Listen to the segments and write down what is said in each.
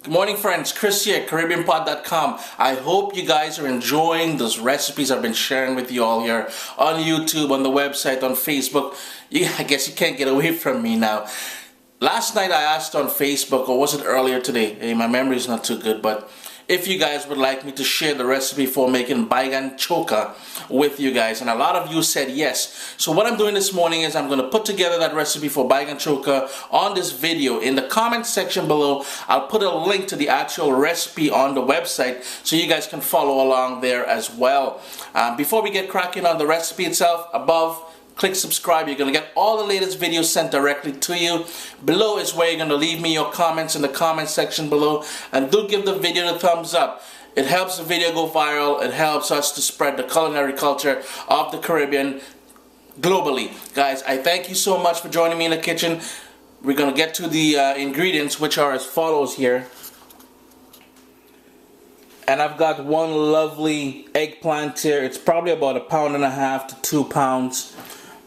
Good morning, friends. Chris here, CaribbeanPod.com. I hope you guys are enjoying those recipes I've been sharing with you all here on YouTube, on the website, on Facebook. I guess you can't get away from me now. Last night I asked on Facebook, or was it earlier today? My memory is not too good, but if you guys would like me to share the recipe for making Baigan Choka with you guys, and a lot of you said yes. So what I'm doing this morning is I'm going to put together that recipe for Baigan Choka on this video. In the comment section below, I'll put a link to the actual recipe on the website so you guys can follow along there as well. Before we get cracking on the recipe itself, above, click subscribe. You're going to get all the latest videos sent directly to you. Below is where you're going to leave me your comments in the comment section below. And do give the video the thumbs up. It helps the video go viral. It helps us to spread the culinary culture of the Caribbean globally. Guys, I thank you so much for joining me in the kitchen. We're going to get to the ingredients, which are as follows here. And I've got one lovely eggplant here. It's probably about 1.5 to 2 pounds.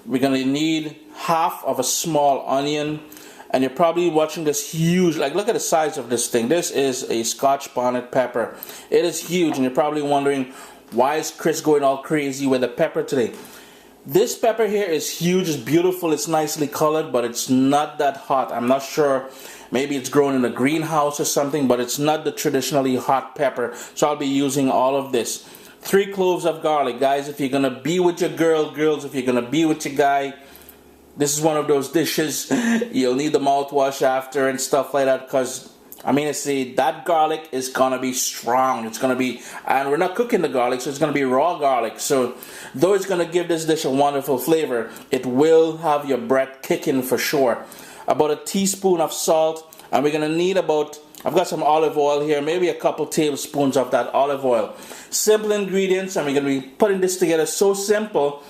We're going to need half of a small onion. And you're probably watching this huge, like look at the size of this thing. This is a Scotch bonnet pepper. It is huge, and you're probably wondering, why is Chris going all crazy with the pepper today? This pepper here is huge, it's beautiful, it's nicely colored, but it's not that hot. I'm not sure, maybe it's grown in a greenhouse or something, but it's not the traditionally hot pepper. So I'll be using all of this. 3 cloves of garlic. Guys, if you're gonna be with your girls, if you're gonna be with your guy, this is one of those dishes you'll need the mouthwash after and stuff like that, because I mean, that garlic is gonna be strong. It's gonna be, and we're not cooking the garlic, so it's gonna be raw garlic. So though it's gonna give this dish a wonderful flavor, it will have your breath kicking for sure. About a teaspoon of salt, and we're gonna need about, I've got some olive oil here, maybe a couple tablespoons of that olive oil. Simple ingredients, and we're gonna be putting this together so simple.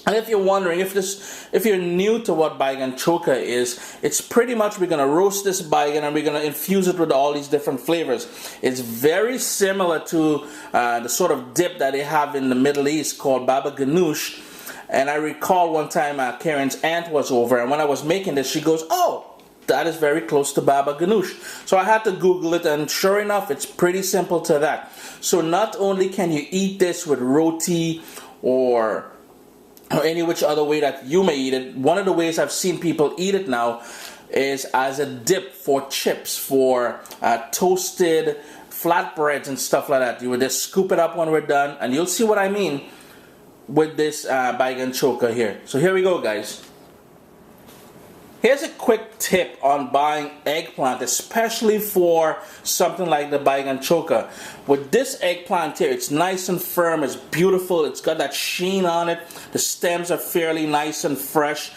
And if you're wondering, if you're new to what Baigan Choka is, it's pretty much we're going to roast this baigan and we're going to infuse it with all these different flavors. It's very similar to the sort of dip that they have in the Middle East called baba ganoush. And I recall one time Karen's aunt was over, and when I was making this, she goes, "Oh, that is very close to baba ganoush." So I had to Google it, and sure enough, it's pretty simple to that. So not only can you eat this with roti or any which other way that you may eat it, one of the ways I've seen people eat it now is as a dip for chips, for toasted flatbreads and stuff like that. You would just scoop it up when we're done, and you'll see what I mean with this Baigan Choka here. So here we go, guys. Here's a quick tip on buying eggplant, especially for something like the Baigan Choka. With this eggplant here, it's nice and firm, it's beautiful, it's got that sheen on it, the stems are fairly nice and fresh.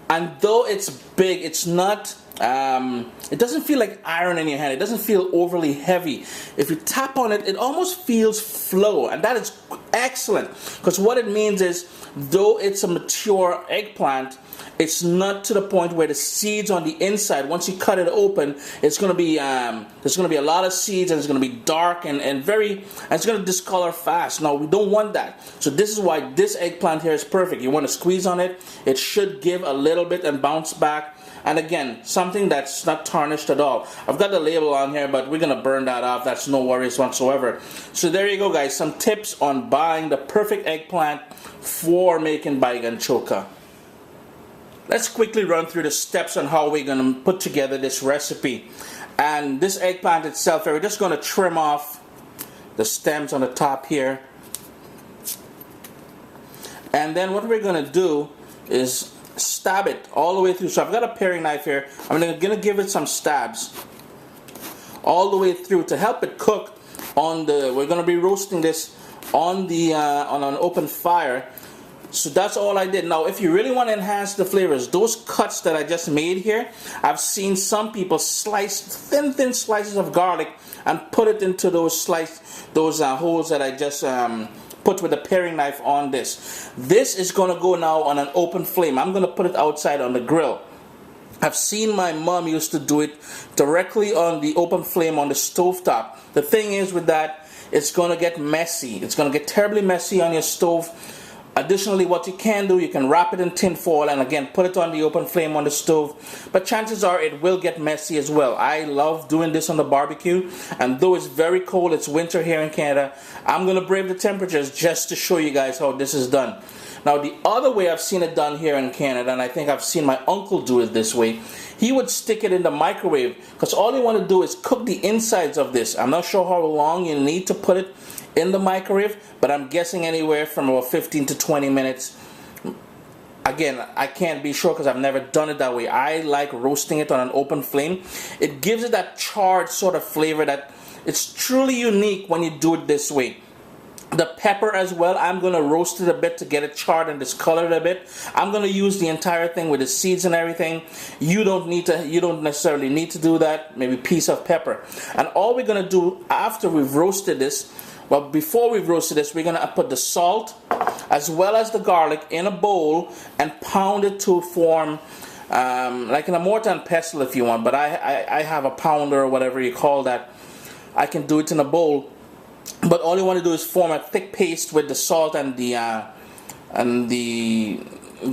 And though it's big, it's not, it doesn't feel like iron in your hand, it doesn't feel overly heavy. If you tap on it, it almost feels flow, and that is excellent. Because what it means is, though it's a mature eggplant, it's not to the point where the seeds on the inside, once you cut it open, it's going to be there's going to be a lot of seeds, and it's going to be dark and it's going to discolor fast. Now we don't want that. So this is why this eggplant here is perfect. You want to squeeze on it, it should give a little bit and bounce back. And again, something that's not tarnished at all. I've got the label on here, but we're going to burn that off. That's no worries whatsoever. So there you go, guys. Some tips on buying the perfect eggplant for making Baigan Choka. Let's quickly run through the steps on how we're going to put together this recipe. And this eggplant itself, we're just going to trim off the stems on the top here. And then what we're going to do is stab it all the way through. So I've got a paring knife here. I'm going to give it some stabs all the way through to help it cook on the, we're going to be roasting this on the on an open fire. So that's all I did. Now, if you really want to enhance the flavors, those cuts that I just made here, I've seen some people slice thin slices of garlic and put it into those holes that I just put with a paring knife on this. This is going to go now on an open flame. I'm going to put it outside on the grill. I've seen my mom used to do it directly on the open flame on the stovetop. The thing is with that, it's going to get messy. It's going to get terribly messy on your stove. Additionally, what you can do, you can wrap it in tin foil and again put it on the open flame on the stove, but chances are it will get messy as well. I love doing this on the barbecue, and though it's very cold, it's winter here in Canada, I'm going to brave the temperatures just to show you guys how this is done. Now the other way I've seen it done here in Canada, and I think I've seen my uncle do it this way, he would stick it in the microwave, because all you want to do is cook the insides of this. I'm not sure how long you need to put it in the microwave, but I'm guessing anywhere from about 15 to 20 minutes. Again, I can't be sure because I've never done it that way. I like roasting it on an open flame. It gives it that charred sort of flavor that it's truly unique when you do it this way. The pepper as well, I'm going to roast it a bit to get it charred and discolored a bit. I'm going to use the entire thing with the seeds and everything. You don't necessarily need to do that. Maybe a piece of pepper. And all we're going to do after we've roasted this, well, before we've roasted this, we're going to put the salt as well as the garlic in a bowl and pound it to form like in a mortar and pestle if you want, but I have a pounder or whatever you call that. I can do it in a bowl, but all you want to do is form a thick paste with the salt and the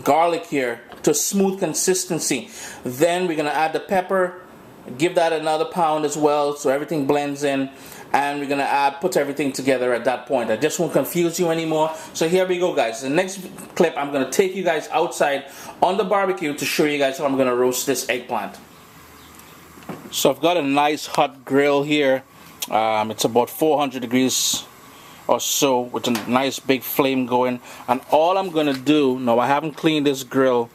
garlic here to a smooth consistency. Then we're going to add the pepper, give that another pound as well so everything blends in, and we're going to put everything together at that point. I just won't confuse you anymore. So here we go, guys. The next clip, I'm going to take you guys outside on the barbecue to show you guys how I'm going to roast this eggplant. So I've got a nice hot grill here. It's about 400 degrees or so with a nice big flame going. And all I'm going to do, now I haven't cleaned this grill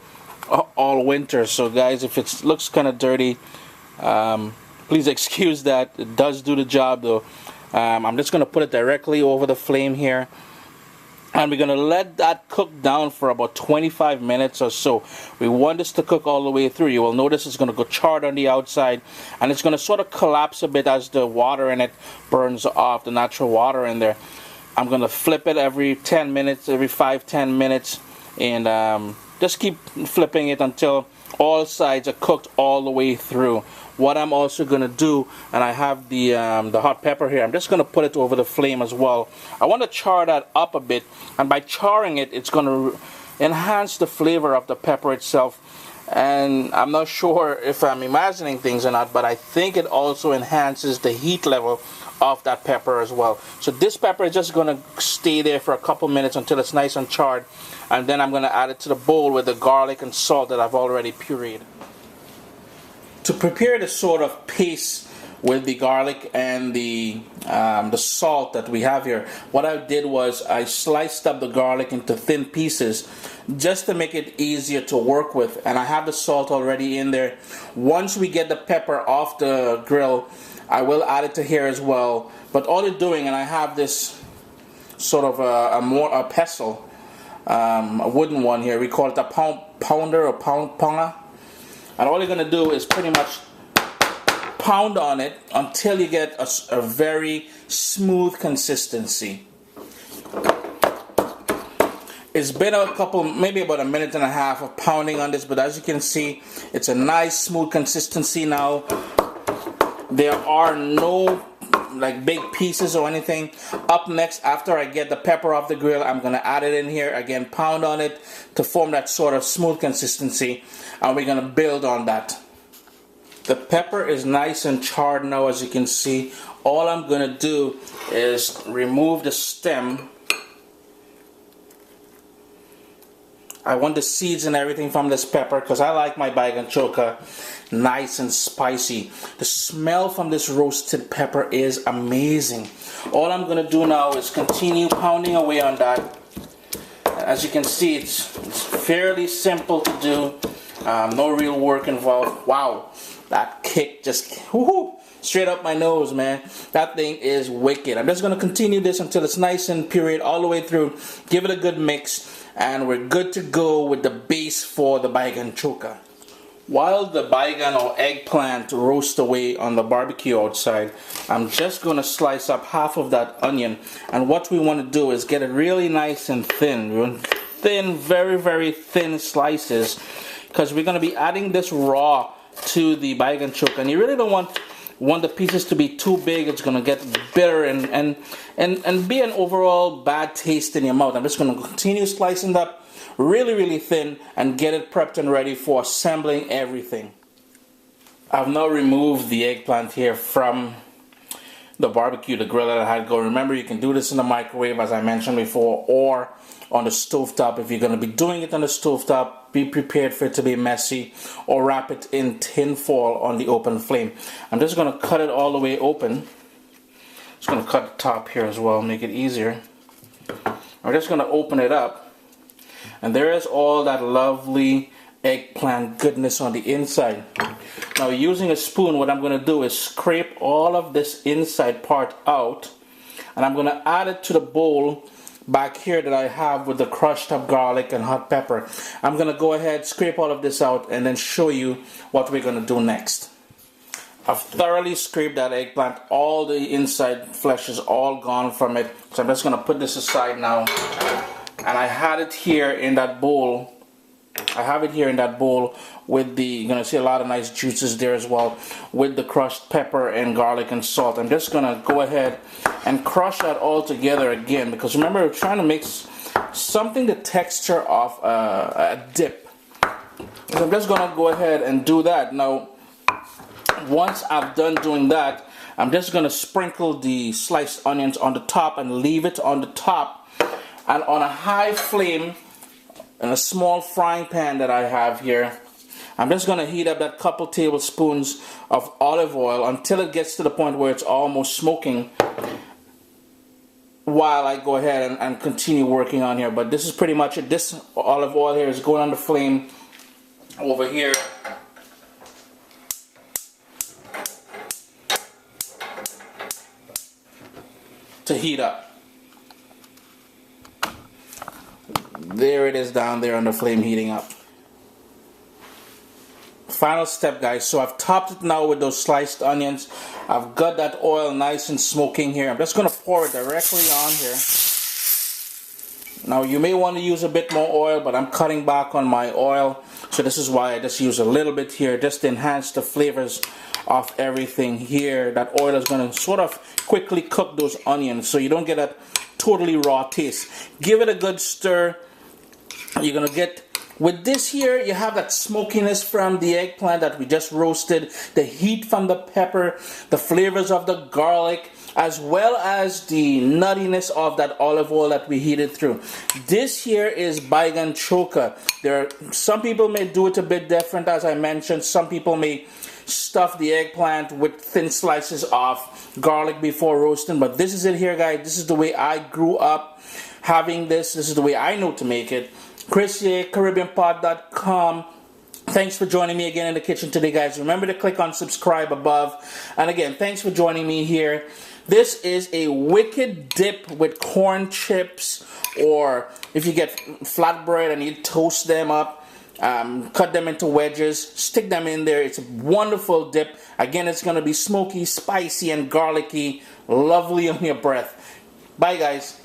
all winter, so guys, if it looks kind of dirty, please excuse that. It does do the job though. I'm just going to put it directly over the flame here, and we're going to let that cook down for about 25 minutes or so. We want this to cook all the way through. You will notice it's going to go charred on the outside, and it's going to sort of collapse a bit as the water in it burns off, the natural water in there. I'm going to flip it every 10 minutes, every 5-10 minutes, and just keep flipping it until all sides are cooked all the way through. What I'm also going to do, and I have the hot pepper here, I'm just going to put it over the flame as well. I want to char that up a bit, and by charring it, it's going to enhance the flavor of the pepper itself. And I'm not sure if I'm imagining things or not, but I think it also enhances the heat level of that pepper as well. So this pepper is just going to stay there for a couple minutes until it's nice and charred, and then I'm going to add it to the bowl with the garlic and salt that I've already pureed. To prepare the sort of paste with the garlic and the salt that we have here, what I did was I sliced up the garlic into thin pieces just to make it easier to work with, and I have the salt already in there. Once we get the pepper off the grill, I will add it to here as well. But all you're doing, and I have this sort of a pestle, a wooden one here, we call it a pounder or pounder. And all you're going to do is pretty much pound on it until you get a very smooth consistency. It's been a couple, maybe about a minute and a half of pounding on this, but as you can see, it's a nice smooth consistency now. There are no like big pieces or anything. Up next, after I get the pepper off the grill, I'm going to add it in here again, pound on it to form that sort of smooth consistency, and we're going to build on that. The pepper is nice and charred now, as you can see. All I'm going to do is remove the stem. I want the seeds and everything from this pepper because I like my Baigan Choka nice and spicy. The smell from this roasted pepper is amazing. All I'm going to do now is continue pounding away on that. As you can see, it's fairly simple to do. No real work involved. Wow, that kick just straight up my nose, man. That thing is wicked. I'm just going to continue this until it's nice and pureed all the way through. Give it a good mix, and we're good to go with the base for the Baigan Choka. While the baigan or eggplant roast away on the barbecue outside, I'm just going to slice up half of that onion. And what we want to do is get it really nice and thin. Thin, very, very thin slices, because we're going to be adding this raw to the Baigan Choka. And you really don't want want the pieces to be too big. It's gonna get bitter and be an overall bad taste in your mouth. I'm just gonna continue slicing that really thin and get it prepped and ready for assembling everything. I've now removed the eggplant here from the barbecue, the grill that I had go. Remember, you can do this in the microwave, as I mentioned before, or on the stovetop. If you're going to be doing it on the stovetop, be prepared for it to be messy, or wrap it in tin foil on the open flame. I'm just going to cut it all the way open. Just going to cut the top here as well, make it easier. I'm just going to open it up, and there is all that lovely eggplant goodness on the inside. Now, using a spoon, what I'm going to do is scrape all of this inside part out, and I'm going to add it to the bowl back here that I have with the crushed up garlic and hot pepper. I'm going to go ahead, scrape all of this out, and then show you what we're going to do next. I've thoroughly scraped that eggplant. All the inside flesh is all gone from it. So I'm just going to put this aside now. And I had it here in that bowl. I have it here in that bowl with the, you're going to see a lot of nice juices there as well, with the crushed pepper and garlic and salt. I'm just going to go ahead and crush that all together again, because remember, we're trying to mix something the texture of a dip. So I'm just going to go ahead and do that. Now, once I've done doing that, I'm just going to sprinkle the sliced onions on the top and leave it on the top, and on a high flame in a small frying pan that I have here, I'm just going to heat up that couple tablespoons of olive oil until it gets to the point where it's almost smoking, while I go ahead and continue working on here. But this is pretty much it. This olive oil here is going on the flame over here. To heat up. There it is down there on the flame heating up. Final step, guys. So I've topped it now with those sliced onions. I've got that oil nice and smoking here. I'm just going to pour it directly on here. Now, you may want to use a bit more oil, but I'm cutting back on my oil. So this is why I just use a little bit here, just to enhance the flavors of everything here. That oil is going to sort of quickly cook those onions so you don't get that totally raw taste. Give it a good stir. You're going to get, with this here, you have that smokiness from the eggplant that we just roasted, the heat from the pepper, the flavors of the garlic, as well as the nuttiness of that olive oil that we heated through. This here is Baigan Choka. Some people may do it a bit different, as I mentioned. Some people may stuff the eggplant with thin slices of garlic before roasting, but this is it here, guys. This is the way I grew up having this. This is the way I know to make it. Chris here, CaribbeanPod.com. Thanks for joining me again in the kitchen today, guys. Remember to click on subscribe above. And again, thanks for joining me here. This is a wicked dip with corn chips, or if you get flatbread and you toast them up, cut them into wedges, stick them in there. It's a wonderful dip. Again, it's going to be smoky, spicy, and garlicky. Lovely on your breath. Bye, guys.